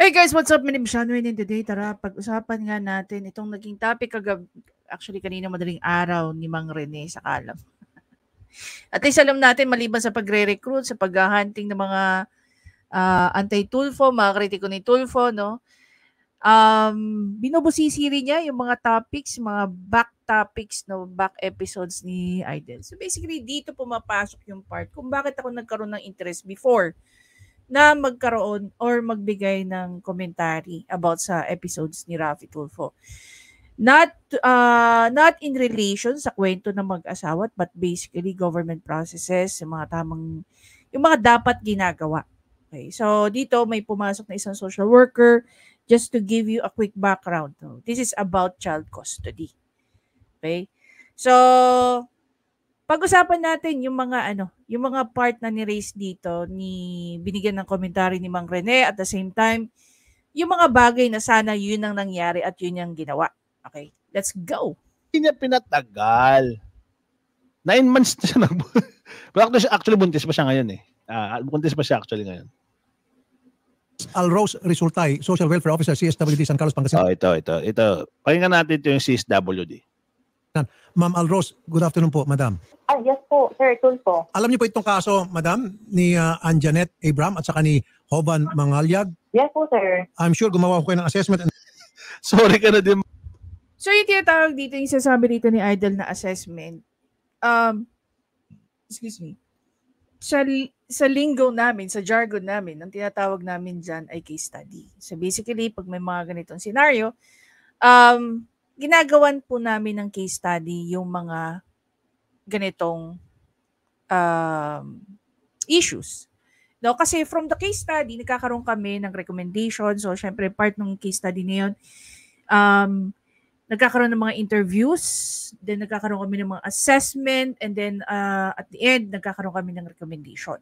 Hey guys, what's up? My name is Sean Wayne, and today, tara, pag-usapan nga natin itong naging topic actually kanina madaling araw ni Mang Rene sa Kalam. At least alam natin, maliban sa pagre-recruit, sa paghahunting ng mga anti-Tulfo, mga kritiko ni Tulfo, no? Binubusisi rin niya yung mga topics, mga back topics, no, back episodes ni Idol. So basically, dito pumapasok yung part kung bakit ako nagkaroon ng interest before na magkaroon or magbigay ng commentary about sa episodes ni Raffy Tulfo. Not in relation sa kwento ng mag-asawa, but basically government processes, yung mga dapat ginagawa. Okay, so dito may pumasok na isang social worker. Just to give you a quick background, no? This is about child custody. Okay, so pag-usapan natin yung mga part na ni-raise dito, binigyan ng komentary ni Mang Rene, at the same time, yung mga bagay na sana yun ang nangyari at yun yung ginawa. Okay, let's go. Hindi niya pinatagal. 9 months na siya actually buntis pa siya ngayon eh. Buntis pa siya actually ngayon. Alrose Resultay, Social Welfare Officer, CSWD, San Carlos, Pangasinan. Ito. Pakinggan natin ito yung CSWD. Ma'am Alrose, good afternoon po, madam. Yes po, Sir Tulfo. Alam niyo po itong kaso, madam, ni Anjanet Abram at saka ni Hovan Mangalyag? Yes po, sir. I'm sure gumawa ko kayo ng assessment. Sorry ka na din. So yung tinatawag dito, yung sasabi dito ni Idol na assessment, excuse me, sa lingo namin, sa jargon namin, ang tinatawag namin dyan ay case study. So basically, pag may mga ganitong scenario, ginagawan po namin ng case study yung mga ganitong issues. No, kasi from the case study, nagkakaroon kami ng recommendation. So, syempre, part ng case study na yun, nagkakaroon ng mga interviews, then nagkakaroon kami ng mga assessment, and then at the end, nagkakaroon kami ng recommendation.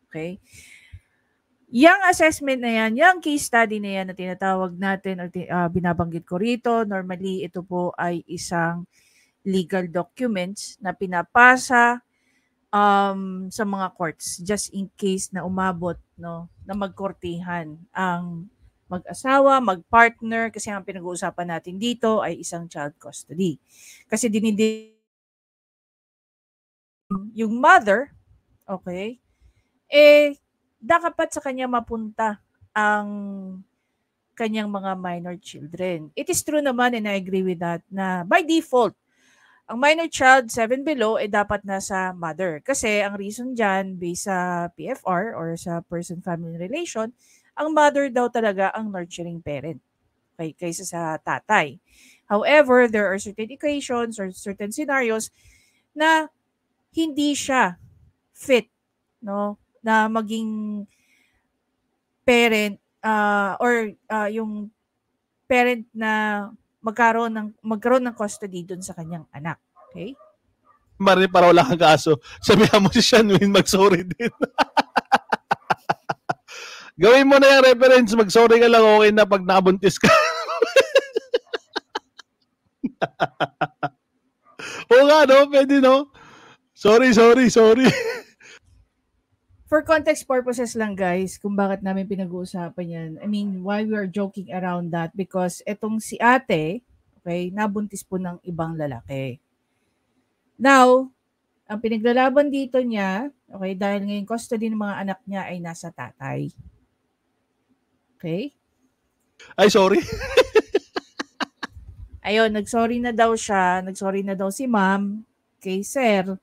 Okay? Yang assessment na yan, yung case study na yan na tinatawag natin o binabanggit ko rito, normally ito po ay isang legal documents na pinapasa sa mga courts just in case na umabot, no, na magkortihan ang mag-asawa, mag-partner, kasi ang pinag-uusapan natin dito ay isang child custody. Kasi yung mother, okay, dapat sa kanya mapunta ang kanyang mga minor children. It is true naman, and I agree with that, na by default, ang minor child 7 below ay dapat nasa mother. Kasi ang reason dyan, based sa PFR or sa person-family relation, ang mother daw talaga ang nurturing parent kaysa sa tatay. However, there are certain equations or certain scenarios na hindi siya fit, no, na maging parent yung parent na magkaroon ng custody doon sa kanyang anak. Okay? Mari, para wala kang kaso, sabihan mo si Sean Wayne mag-sorry din. Gawin mo na yung reference, mag-sorry ka lang, okay na pag nakabuntis ka. Oo nga, no? Pwede, no? Sorry. For context purposes lang, guys, kung bakit namin pinag-uusapan yan. I mean, why we are joking around that, because etong si ate, okay, nabuntis po ng ibang lalaki. Now, ang pinaglalaban dito niya, okay, dahil ngayon custody ng mga anak niya ay nasa tatay. Okay? Ay, sorry. Ayun, nagsorry na daw siya, nagsorry na daw si ma'am kay sir.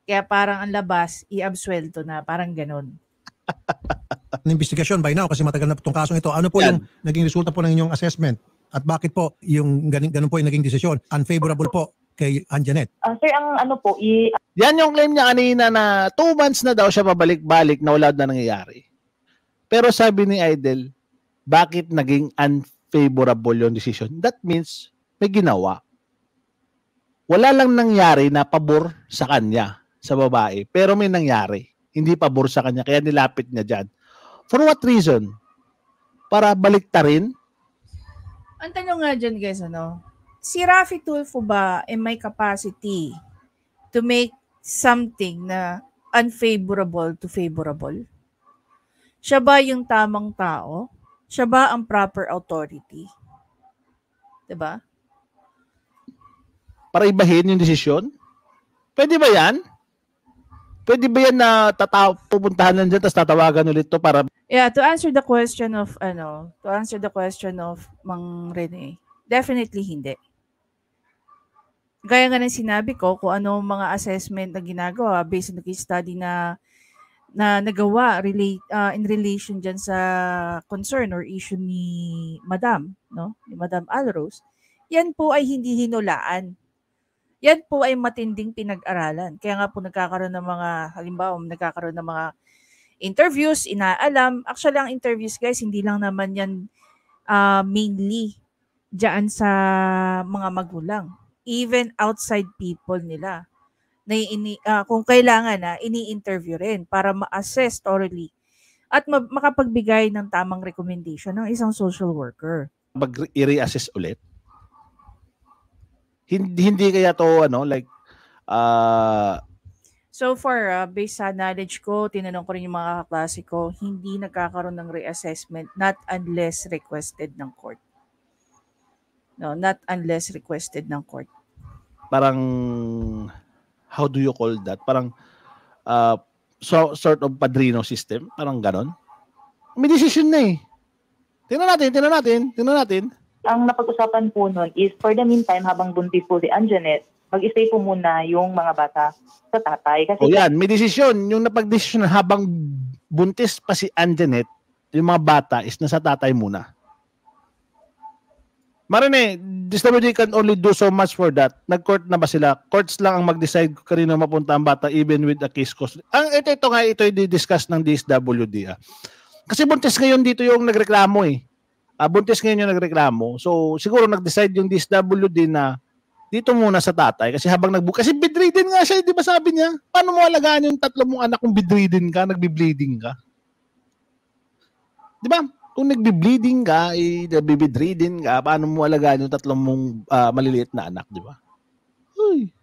Kaya parang ang labas, i-absuelto na, parang ganun. Investigasyon by now kasi matagal na itong kasong ito. Ano po yung naging resulta po ng inyong assessment? At bakit po yung ganun po yung naging desisyon? Unfavorable po kay Anjanet. Sir, ang ano po, yan yung claim niya kanina na 2 months na daw siya pabalik-balik na wala na nangyayari. Pero sabi ni Idol, bakit naging unfavorable yung decision? That means may ginawa. Wala lang nangyari na pabor sa kanya, sa babae, pero may nangyari. Hindi pabor sa kanya, kaya nilapit niya dyan. For what reason? Para baliktarin? Ang tanong nga dyan, guys, si Raffy Tulfo ba ay may capacity to make something na unfavorable to favorable? Siya ba yung tamang tao Siya ba ang proper authority? 'Di ba? Para ibahin yung desisyon? Pwede ba yan? Pwede ba yan na pupuntahan lang dyan tapos tatawagan ulit to para... Yeah, to answer the question of Mang Rene, definitely hindi. Gaya nga ng sinabi ko, kung ano mga assessment na ginagawa based on the case study na nagawa in relation dyan sa concern or issue ni Madam, no? Ni Madam Alros, yan po ay hindi hinulaan. Yan po ay matinding pinag-aralan. Kaya nga po nagkakaroon ng mga, halimbawa, nagkakaroon ng mga interviews, inaalam. Actually, ang interviews, guys, hindi lang naman yan mainly dyan sa mga magulang. Even outside people nila. Kung kailangan ini-interview rin para ma-assess thoroughly at makapagbigay ng tamang recommendation ng isang social worker. I-reassess ulit? Hindi kaya to so far, based sa knowledge ko, tinanong ko rin yung mga kaklase ko, hindi nagkakaroon ng reassessment not unless requested ng court. No, not unless requested ng court. Parang, how do you call that? Parang, sort of padrino system? Parang ganon? May decision na eh. Tingnan natin. Ang napag-usapan po nun is for the meantime, habang buntis po si Anjanette, mag-stay po muna yung mga bata sa tatay. Kasi yan, may desisyon. Yung napag-desisyon habang buntis pa si Anjanette, yung mga bata is nasa tatay muna. Marine, DSWD can only do so much for that. Nag-court na ba sila? Courts lang ang mag-decide kung kanino mapunta ang bata even with a case cost. Ito nga, ito i-discuss ng DSWD. Kasi buntis ngayon dito yung nagreklamo eh. Buntis ngayon yung nagreklamo. So, siguro nag-decide yung DSWD na dito muna sa tatay. Kasi habang kasi bedridden nga siya, di ba sabi niya? Paano mo alagaan yung 3 mong anak kung bedridden ka, nagbi-bleeding ka? Di ba? Kung nagbi-bleeding ka, nagbi-bedridden ka, paano mo alagaan yung 3 mong maliliit na anak, di ba? Uy.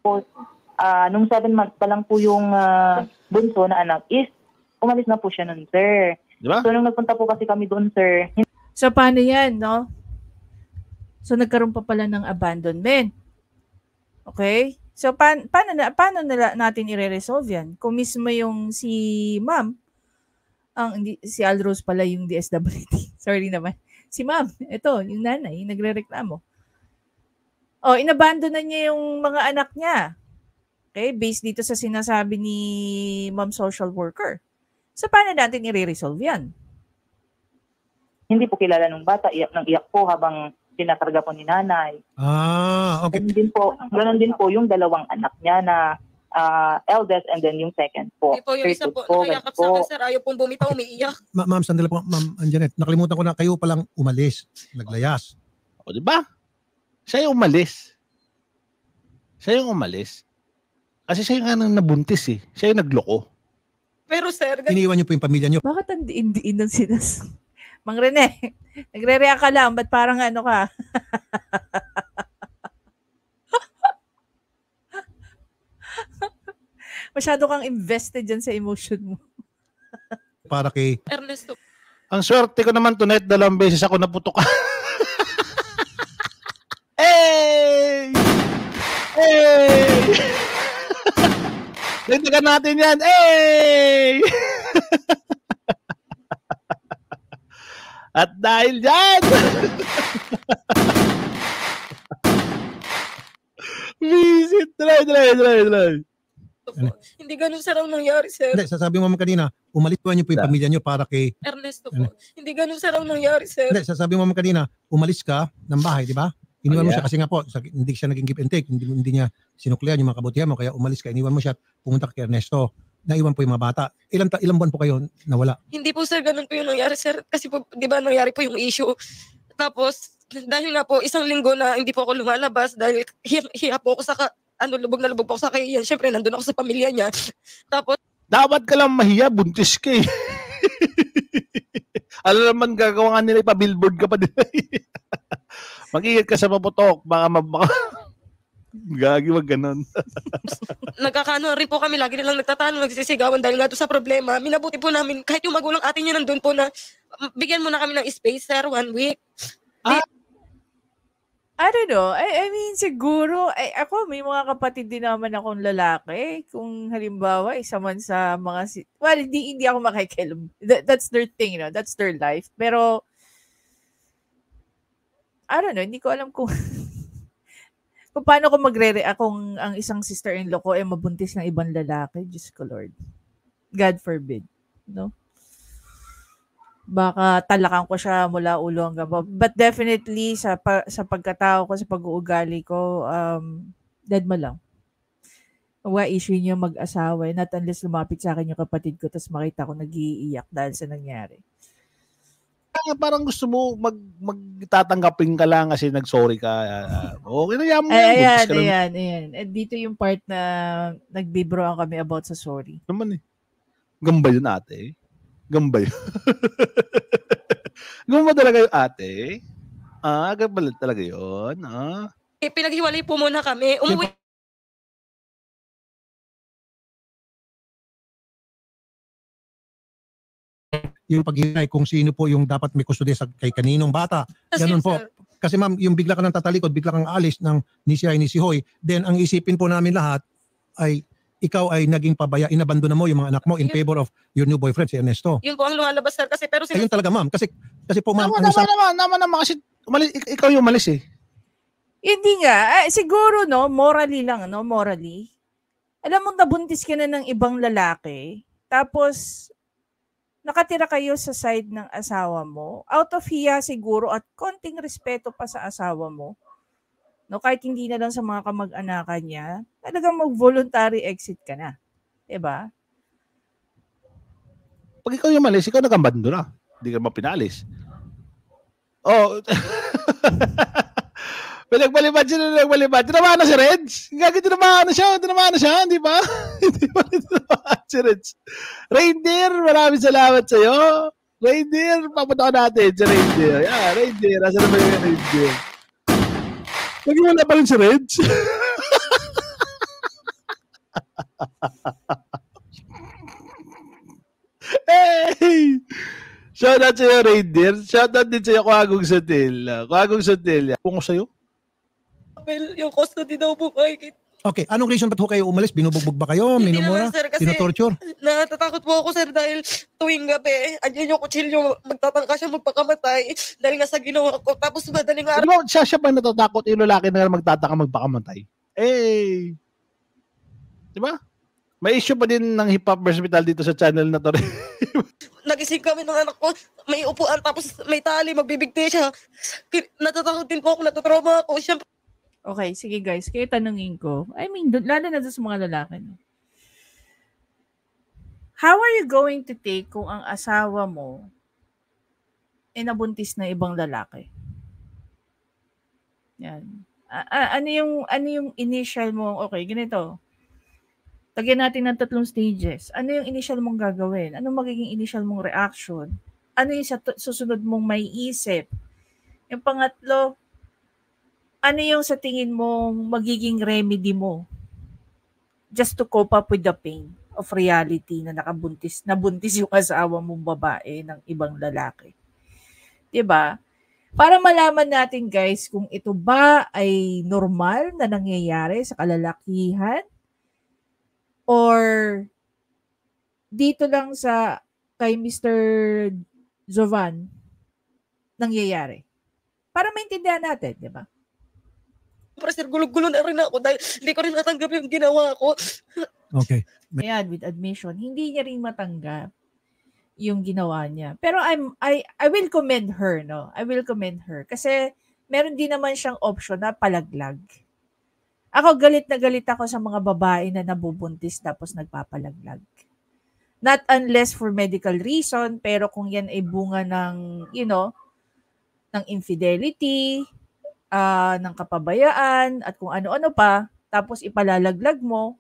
po, nung 7 months pa lang po yung bunso na anak is umalis na po siya nun, sir. Diba? So, nung nagpunta po kasi kami doon, sir. So, paano yan, no? So, nagkaroon pa pala ng abandonment. Okay? So, paano natin i-resolve yan? Kung mismo yung si ma'am, si Alros pala yung DSWD. Sorry naman. Si ma'am, ito, yung nanay, yung nagre-reklamo. Inabandon na niya yung mga anak niya. Okay? Based dito sa sinasabi ni ma'am social worker. So, paano natin i-resolve yan? Hindi po kilala ng bata, iyak ng iyak po habang pinakarga po ni nanay. Okay. Ganun din po yung 2 anak niya na eldest and then yung second po. Hindi po, yung isa po, nakayakap sa akin, sir. Ayaw pong bumitaw, umiiyak. Ma'am, sandali po, Ma'am Anjanette. Nakalimutan ko na kayo palang umalis, naglayas. O, di ba? Siya yung umalis. Kasi siya yung nang nabuntis eh. Siya yung nagloko. Pero sir, Iniwan niyo po yung pamilya niyo. Bakit ang diin-diin ng sinas? Mang Rene, nagre-react ka lang. Ba't parang ano ka? Masyado kang invested dyan sa emotion mo. Para kay... Ernesto, Ang swerte ko naman tonight, 2 beses ako naputok. Hey! Dagdagan natin yan. Hey! At dahil dyan, visit, try. hindi ganun sir ang nangyari, sir. Hindi, sasabi mo kanina, umalis niyo po yung pamilya niyo para kay... Ernesto po, hindi ganun sir ang nangyari, sir. Hindi, sasabi mo kanina, umalis ka ng bahay, di ba? Iniwan mo siya kasi nga po, hindi siya naging give and take, hindi niya sinuklian yung mga kabutihan mo, kaya umalis ka, iniwan mo siya at pumunta kay Ernesto. Naiwan po yung mga bata. Ilang buwan po kayo nawala? Hindi po sir, ganun po yung nangyari, sir. Kasi po, di ba nangyari po yung issue. Tapos, dahil nga po, 1 linggo na hindi po ako lumalabas dahil hiya po ako sa lubog na lubog po ako sa kaiyan. Siyempre, nandun ako sa pamilya niya. Tapos, dapat ka lang mahiya, buntis ka eh. Alam naman, gagawa nga nila, ipa-billboard ka pa din. Mag-ingat ka sa paputok. Baka Gagi, wag ganun. Nagkakaano rin po kami, lagi nilang nagtatalo, nagsisigawan dahil nga doon sa problema. Minabuti po namin, kahit yung magulang atin niya nandun po na, bigyan mo na kami ng space, sir, 1 week. I don't know. I mean, siguro, ako, may mga kapatid din naman akong lalaki. Kung halimbawa, isa man sa mga, well, hindi ako makikialam. That's their thing, you know? That's their life. Pero, I don't know, hindi ko alam kung kung paano ko magre-react kung ang isang sister-in-law ko ay mabuntis ng ibang lalaki. Diyos ko, Lord. God forbid. No? Baka talakan ko siya mula ulo hanggang baba. But definitely, sa pagkatao ko, sa pag-uugali ko, dead ma lang. Wala issue niya mag-asawa. Not unless lumapit sa akin yung kapatid ko tapos makita ko nag-iiyak dahil sa nangyari. Parang gusto mo magtatanggapin ka lang kasi nag-sorry ka. Okay na yan mo. Ayan. At dito yung part na nagbibroan kami about sa sorry. Naman eh. Gamba yun ate. Gamba yun. Gamba talaga yung ate. Gamba talaga yun. Pinaghiwalay po muna kami. Umuwi. Yung paghinay kung sino po yung dapat may kustudiya kay kaninong bata. Ganun po. Kasi ma'am, yung bigla ka nang tatalikod, bigla kang alis ng ni si Hoy, then ang isipin po namin lahat ay ikaw ay naging pabaya, inabandona mo yung mga anak mo in favor of your new boyfriend, si Ernesto. Yun po ang lumalabas, sir. Kasi pero ayun talaga ma'am. Kasi po ma'am. Naman kasi ikaw yung umalis eh. Hindi nga. Siguro, no, morally lang, no, morally. Alam mo, nabuntis ka na ng ibang lalaki, tapos nakatira kayo sa side ng asawa mo, out of hiya siguro at konting respeto pa sa asawa mo, no, kahit hindi na lang sa mga kamag-anakan niya, talagang mag-voluntary exit ka na. Diba? Pag ikaw yung malis, ikaw nagambando na. Hindi ka mapinalis. Oh. Pinagbalibad siya. Tinamaan na si Reds. Gagi, tinamaan na siya. Di ba? Hindi ba tinamaan si Reds? Reindeer, maraming salamat sa'yo. Reindeer, papunta ka natin si Reindeer. Yeah, Reindeer. Asa na ba yung Reindeer? Nag-iwala pa rin si Reds. Hey! Shoutout sa'yo, Reindeer. Shoutout din sa'yo, Kuagong Sotil. Kung ko sa'yo? Yung custody daw po kay. Okay, anong reason ba't ho kayo umalis? Binubugbog ba kayo? Hindi Minumura? naman, sir, kasi Tinotorture? natatakot po ako, sir, dahil tuwing gabi, andyan yung kutsilyo, magtatangka siya magpakamatay dahil nga sa ginawa ko. Tapos madaling araw. Ano, siya pa natatakot yung lalaki na magtataka magpakamatay. Eh, di ba? May issue pa din ng hip-hop hospital dito sa channel na to. Nagising kami ng anak ko, may upuan, tapos may tali, magbibigti siya. Natatakot din po ako, natatrauma ako. Siyempre, okay, sige guys, kayo tanungin ko. I mean, lalo na sa mga lalaki. No? How are you going to take kung ang asawa mo ay nabuntis na ibang lalaki? Yan. Ano yung initial mo? Okay, ganito. Lagyan natin ng 3 stages. Ano yung initial mong gagawin? Ano magiging initial mong reaction? Ano yung susunod mong may isip? Yung pangatlo, ano yung sa tingin mo magiging remedy mo just to cope up with the pain of reality na nabuntis yung asawa mong babae ng ibang lalaki? Diba? Para malaman natin guys kung ito ba ay normal na nangyayari sa kalalakihan or dito lang sa kay Mr. Jovan nangyayari. Para maintindihan natin, di ba? Pero sir, gulo-gulo na rin ako dahil hindi ko rin natanggap yung ginawa ko. Okay. Ayan, with admission, hindi niya rin matanggap yung ginawa niya. Pero I will commend her, no? I will commend her. Kasi meron din naman siyang option na palaglag. Ako galit na galit ako sa mga babae na nabubuntis tapos nagpapalaglag. Not unless for medical reason, pero kung yan ay bunga ng, ng infidelity, ng kapabayaan, at kung ano-ano pa, tapos ipalalaglag mo,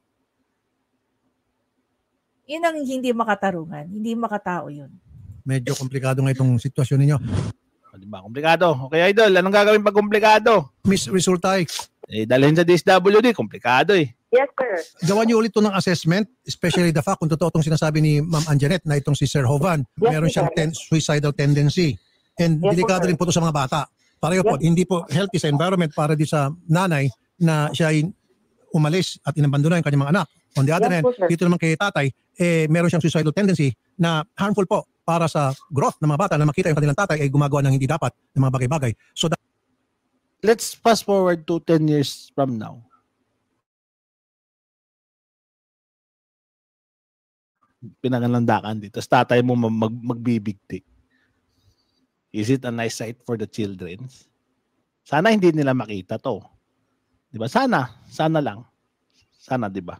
yun ang hindi makatarungan. Hindi makatao yun. Medyo komplikado nga itong sitwasyon ninyo. Di ba? Komplikado. Okay, Idol. Anong gagawin pag komplikado? Miss Resultay, Dalhin sa DSWD, komplikado eh. Yes, sir. Gawan niyo ulit to ng assessment, especially the fact kung totoo itong sinasabi ni Ma'am Anjanette na itong si Sir Hovan, Yes, meron siyang suicidal tendency. And Yes, delikado sir. rin po ito sa mga bata. Pareho po, hindi po healthy sa environment para di sa nanay na siya ay umalis at inabandona yung kanyang mga anak. On the other Yes, hand, po, sir. dito naman kay tatay, meron siyang suicidal tendency na harmful po para sa growth ng mga bata na makita yung kanilang tatay ay gumagawa ng hindi dapat ng mga bagay-bagay. So Let's fast forward to 10 years from now. Pinangalandakan dito. Tapos tatay mo magbibigti. Is it a nice sight for the children? Sana hindi nila makita to. 'Di ba? Sana lang. Sana, 'di ba?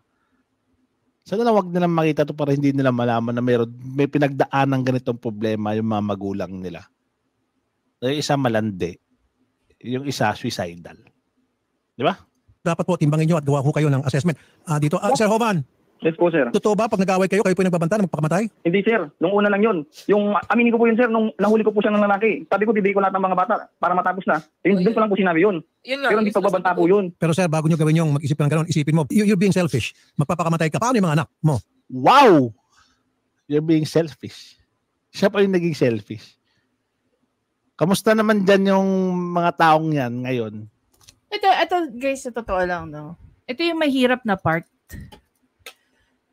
Sana lang wag nilang makita to para hindi nila malaman na may pinagdaan ng ganitong problema yung mga magulang nila. Yung isa malandi, yung isa suicidal. 'Di ba? dapat po timbangin nyo at gawa ko kayo ng assessment. Dito, Sir Hovan, Yes po, sir. totoo ba pag nag-away kayo po yung nagbabanta na magpakamatay? Hindi, sir. Nung una lang yun. Yung aminin ko po yun, sir, nung nahuli ko po siya ng lalaki. Sabi ko, bibigay ko lahat ng mga bata para matapos na. Doon ko lang po sinabi yun. Yun nga. Pero hindi pagbabanta po yun. Pero sir, bago nyo gawin yung mag-isip ng gano'n, isipin mo, you're being selfish. Magpapakamatay ka. Paano yung mga anak mo? Wow! You're being selfish. Siya pa yung naging selfish. Kamusta naman dyan yung mga taong yan ngayon? Ito guys, sa totoo lang, no? Ito yung mahirap na part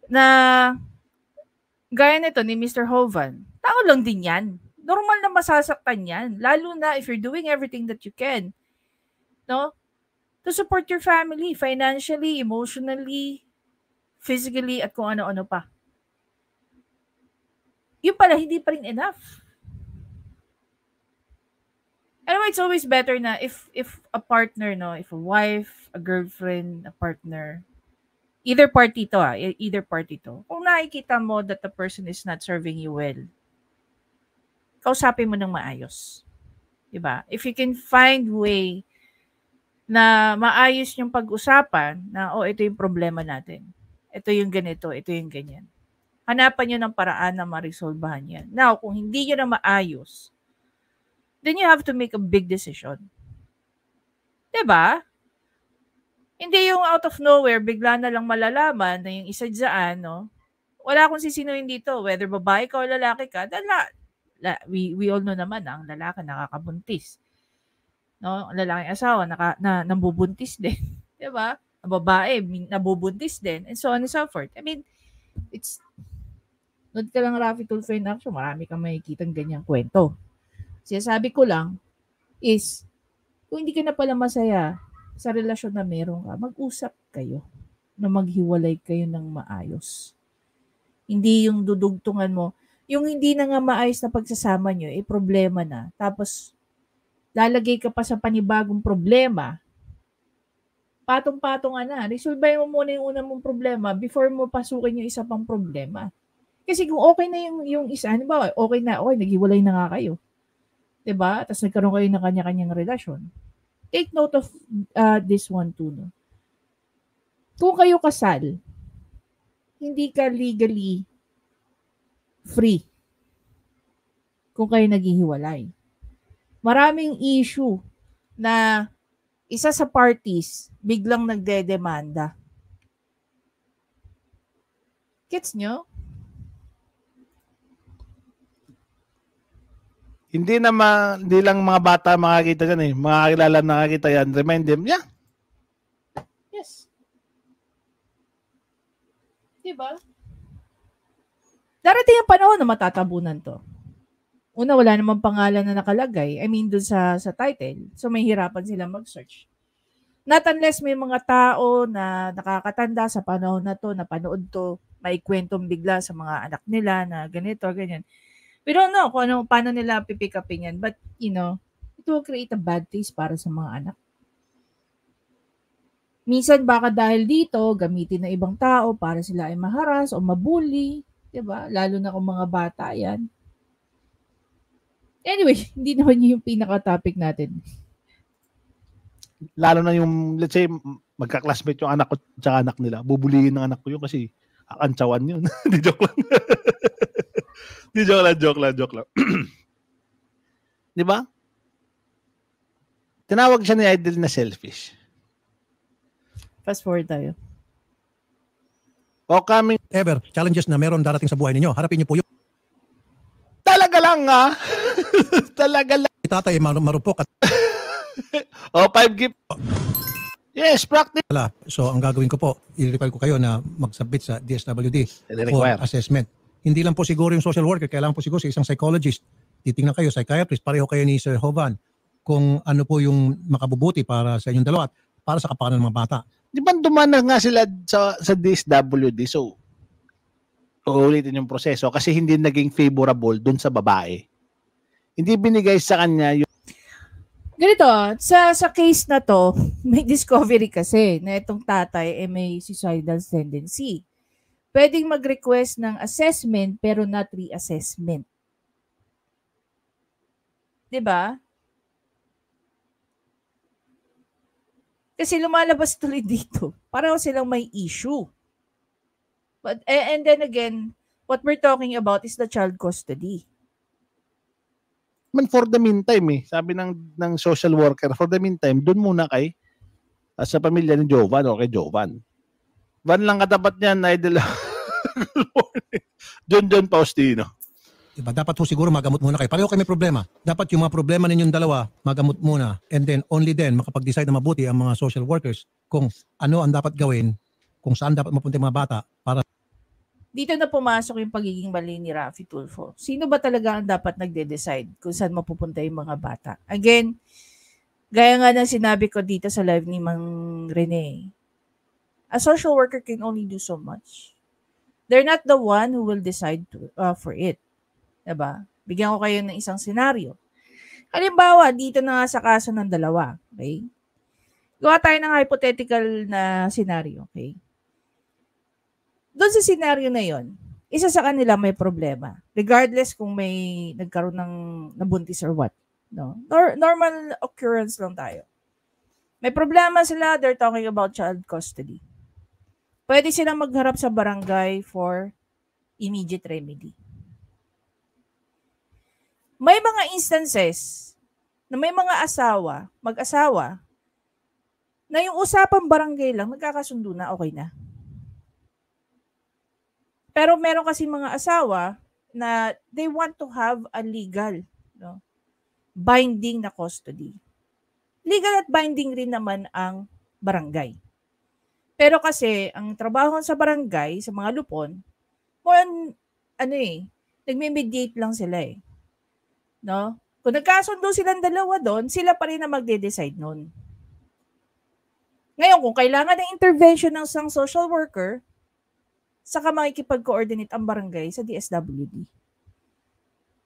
na gaya nito ni Mr. Hovan. Tao lang din yan. Normal na masasaktan yan. Lalo na if you're doing everything that you can. No? To support your family, financially, emotionally, physically, at kung ano-ano pa. Yung pala, hindi pa rin enough. Anyway, it's always better na if a partner, no, if a wife, a girlfriend, a partner, either party to. Kung nakikita mo that the person is not serving you well, kausapin mo ng maayos. Diba? If you can find way na maayos yung pag-usapan na, ito yung problema natin. Ito yung ganito, ito yung ganyan. Hanapan nyo ng paraan na ma-resolvehan yan. Now, kung hindi nyo na maayos, then you have to make a big decision. Diba? Hindi yung out of nowhere, bigla na lang malalaman na yung isa dyan, no? Wala akong sisinuhin dito, whether babae ka o lalaki ka, we all know naman na ang lalaki nakakabuntis. No? Ang lalaki asawa nambubuntis din. Diba? Ang babae nabubuntis din, and so on and so forth. I mean, nood ka lang Rafi Tulfo in action, marami kang makikitang ganyang kwento. Sinasabi ko lang is, kung hindi ka na pala masaya sa relasyon na meron ka, mag-usap kayo na maghiwalay kayo ng maayos. Hindi yung dudugtungan mo. Yung hindi na nga maayos na pagsasama nyo, problema na. Tapos, lalagay ka pa sa panibagong problema. Patong-patong na. Resolve mo muna yung unang mong problema before mo pasukin yung isa pang problema. Kasi kung okay na yung isa, halimbawa, okay, naghiwalay na nga kayo. Diba? Tapos nagkaroon kayo ng kanya-kanyang relasyon. Take note of this one too. No? Kung kayo kasal, hindi ka legally free kung kayo naghihiwalay. Maraming issue na isa sa parties biglang nagdedemanda. Gets nyo? Hindi lang mga bata makakita yan eh. Mga kilala nakakita yan. Remind them, yeah. Yes. Diba? Darating ang panahon na matatabunan to. Una, wala namang pangalan na nakalagay. I mean, dun sa title. So, may hirapan sila mag-search. Not unless may mga tao na nakakatanda sa panahon na to, napanood to, may kwentong bigla sa mga anak nila na ganito, ganyan. We don't know kung paano nila pipick upin yan. But, it will create a bad taste para sa mga anak. Minsan, baka dahil dito, gamitin ng ibang tao para sila ay maharas o mabully. Diba? Lalo na kung mga bata yan. Anyway, hindi naman yung pinaka-topic natin. Lalo na yung, let's say, magka-classmate yung anak ko at anak nila. Bubulihin ng anak ko yun kasi akantsawan yun. Di joke lang. Joke lang. Di ba? Tinawag siya ni Idol na selfish. Fast forward tayo. O coming, Ever, challenges na meron darating sa buhay ninyo, harapin niyo po yun. talaga lang talaga lang. Si tatay marupok at O 5 gift. Yes, practice. wala. So ang gagawin ko po, i-require ko kayo na mag-submit sa DSWD for I-require. assessment. Hindi lang po siguro yung social worker, kailangan po siguro sa isang psychologist. Titingnan kayo, psychiatrist, pareho kayo ni Sir Hovan kung ano po yung makabubuti para sa inyong dalawa at para sa kapakanan ng mga bata. Di ba dumana nga sila sa DSWD? So, uulitin yung proseso kasi hindi naging favorable dun sa babae. Hindi binigay sa kanya yung Ganito, sa case na to, may discovery kasi na itong tatay may suicidal tendency. Pwedeng mag-request ng assessment pero not reassessment. 'Di ba? Kasi lumalabas tuloy dito. Pareho silang may issue. But and then again, what we're talking about is the child custody. man for the meantime sabi ng social worker, for the meantime, dun muna kay sa pamilya ni Jovan o kay Jovan. Van lang katapat niyan, Idol. John Faustino. Diba? Dapat po siguro magamot muna kayo. Pareho kayo may problema. Dapat yung mga problema ninyong dalawa, magamot muna. And then, only then, makapag-decide na mabuti ang mga social workers kung ano ang dapat gawin, kung saan dapat mapunta yung mga bata para Dito na pumasok yung pagiging mali ni Raffy Tulfo. Sino ba talaga ang dapat nagde-decide kung saan mapupunta yung mga bata? Again, gaya nga ng sinabi ko dito sa live ni Mang Rene, a social worker can only do so much. They're not the one who will decide for it. Diba? Bigyan ko kayo ng isang senaryo. Halimbawa, dito na nga sa kaso ng dalawa. Okay? Gawa tayo ng hypothetical na senaryo. Okay? Doon sa senaryo na yon, isa sa kanila may problema. Regardless kung may nagkaroon ng nabuntis or what. No? Normal occurrence lang tayo. May problema sila, they're talking about child custody. Pwede silang magharap sa barangay for immediate remedy. May mga instances na may mga mag-asawa, na yung usapang barangay lang, nagkakasundo na, okay na. Pero meron kasi mga asawa na they want to have a legal, binding na custody. Legal at binding rin naman ang barangay. Pero kasi, ang trabaho sa barangay, sa mga lupon, more on, nagme-mediate lang sila eh. No? Kung nagkasundo silang dalawa doon, sila pa rin na magde-decide noon. Ngayon, kung kailangan ng intervention ng isang social worker, saka makikipag-coordinate ang barangay sa DSWD.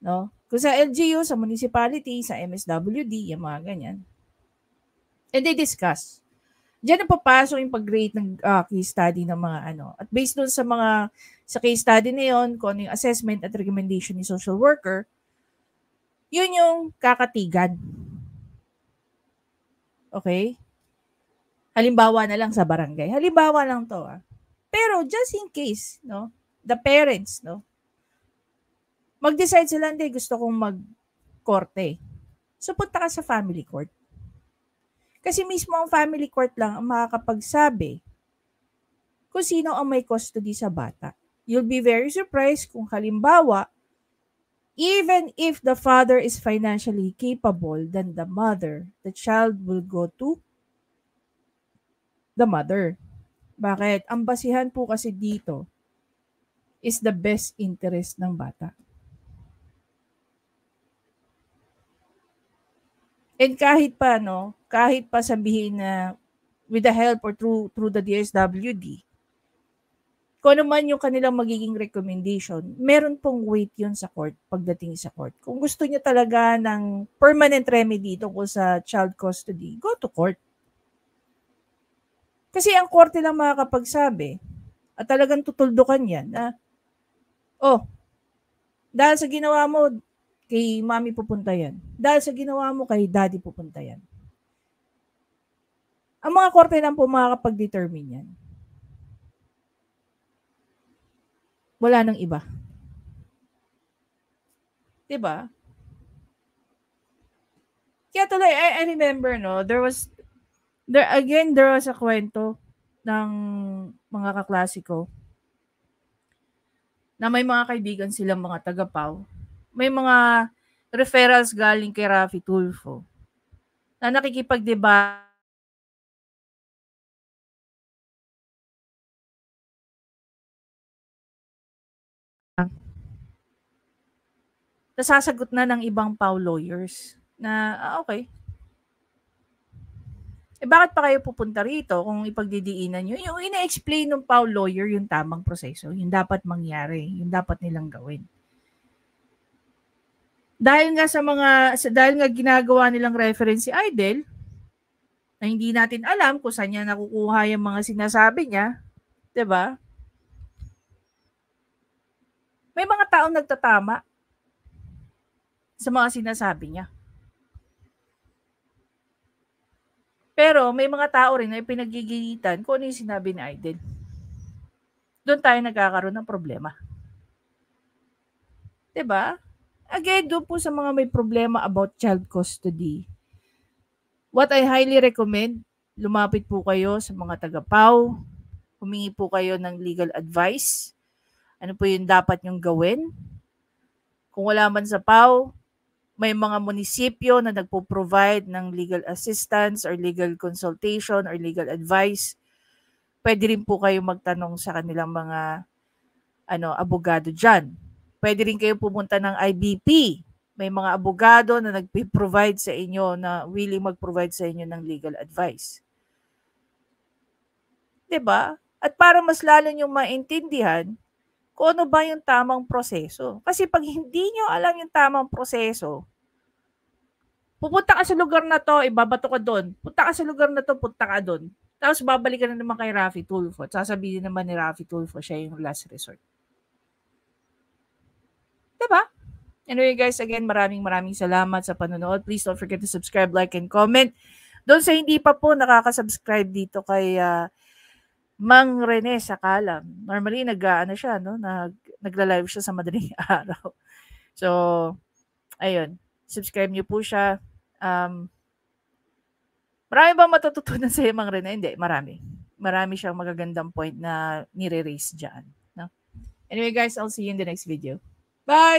No? Kung sa LGU, sa municipality, sa MSWD, yung mga ganyan. And they discuss. Diyan na papasok yung pag-rate ng case study ng mga At based doon sa case study na yun, kung ano yung assessment at recommendation ni social worker, yun yung kakatigan. Okay? Halimbawa na lang sa barangay. Halimbawa lang to Pero just in case, the parents, mag-decide sila, hindi, gusto kong mag-korte. So, punta ka sa family court. Kasi mismo ang family court lang ang makakapagsabi kung sino ang may custody sa bata. You'll be very surprised kung halimbawa, even if the father is financially capable than the mother, the child will go to the mother. Bakit? Ang basihan po kasi dito is the best interest ng bata. And kahit pa sabihin na with the help or through the DSWD, kung ano man yung kanilang magiging recommendation, meron pong weight yun sa court pagdating sa court. Kung gusto niya talaga ng permanent remedy tungkol sa child custody, go to court. Kasi ang korte lang makakapagsabi at talagang tutuldukan yan na, dahil sa ginawa mo, kay mami pupunta yan. Dahil sa ginawa mo, kay daddy pupunta yan. Ang mga korte lang po makakapag-determine yan. Wala nang iba. Diba? Kaya tuloy, I remember, there was a kwento ng mga kaklase ko na may mga kaibigan silang mga taga-PAW. May mga referrals galing kay Raffy Tulfo na nakikipagdebate nasasagot na ng ibang PAW lawyers na, okay. Bakit pa kayo pupunta rito kung ipagdidiinan nyo? Yung ina-explain ng PAW lawyer yung tamang proseso, yung dapat mangyari, yung dapat nilang gawin. Dahil nga ginagawa nilang reference si Idol, na hindi natin alam kung saan niya nakukuha yung mga sinasabi niya, 'di ba? May mga taong nagtatama sa mga sinasabi niya. Pero may mga tao rin na pinagigilitan kung ano yung sinabi ni Idol. Doon tayo nagkakaroon ng problema. 'Di ba? Again, doon po sa mga may problema about child custody, what I highly recommend, lumapit po kayo sa mga taga-PAW, humingi po kayo ng legal advice. Ano po yung dapat nyong gawin? Kung wala man sa PAW, may mga munisipyo na nagpo-provide ng legal assistance or legal consultation or legal advice. Pwede rin po kayo magtanong sa kanilang mga abogado dyan. Pwede rin kayo pumunta ng IBP. May mga abogado na nag-provide sa inyo, na willing mag-provide sa inyo ng legal advice. 'Di ba? At para mas lalo nyo maintindihan kung ano ba yung tamang proseso. Kasi pag hindi nyo alam yung tamang proseso, pupunta ka sa lugar na to, ibabato ka doon. Punta ka sa lugar na to, punta ka doon. Tapos babalik ka na naman kay Raffy Tulfo. At sasabihin naman ni Raffy Tulfo, siya yung last resort. Diba? Anyway guys, again, maraming salamat sa panonood. Please don't forget to subscribe, like, and comment. Doon sa hindi pa po nakaka-subscribe dito kay Mang Rene Sakalam. Normally, nagla-live siya sa madaling araw. So, ayun. Subscribe niyo po siya. Marami ba matututunan sa Mang Rene? Hindi, marami. Marami siyang magagandang point na nire-raise dyan. No? Anyway guys, I'll see you in the next video. Bye!